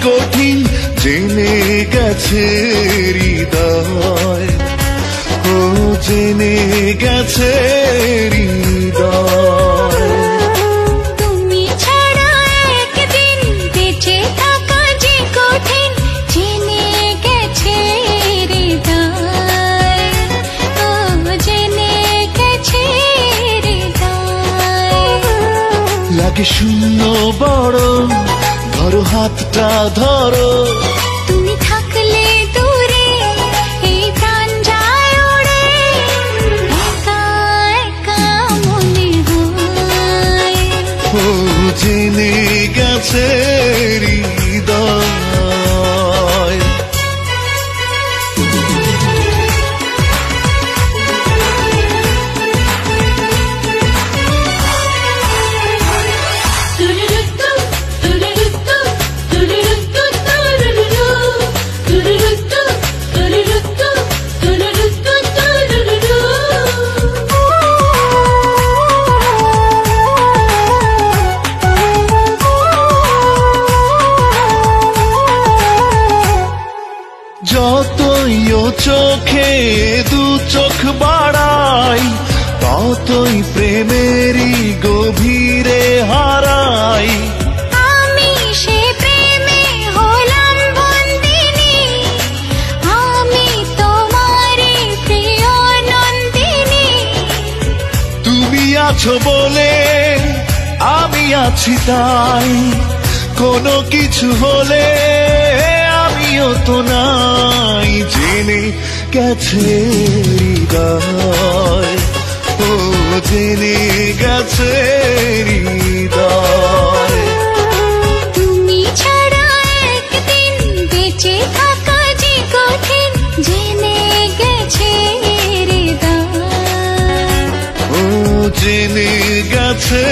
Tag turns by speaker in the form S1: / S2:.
S1: কঠিন জেনে গেছে হৃদয়, ও জেনে গেছে হৃদয়।
S2: তুমি ছাড়া একদিন বেঁচে থাকা যে কঠিন জেনে গেছে হৃদয়, ও জেনে গেছে হৃদয়।
S1: লাগে শূন্য বড়, ধরো হাতটা ধরো,
S2: তুমি থাকলে দূরে এই প্রাণ যায় উড়ে, একা একা মনে হয়।
S1: ও জেনে গেছে হৃদয়। যতই ও চোখে দু চোখ বাড়াই, ততই প্রেমেরই গভীরে হারাই।
S2: আমি সে প্রেমে হলাম বন্দিনী, আমি তোমারই প্রিয় নন্দিনী।
S1: তুমি আছো বলে আমি আছি তাই, কোনো কিছু হলে আমিও তো নাই। জেনে গেছে হৃদয়, ও জেনে গেছে হৃদয়।
S2: তুমি ছাড়া একদিন বেঁচে থাকা যে কঠিন জেনে গেছে হৃদয়,
S1: ও জেনে গেছে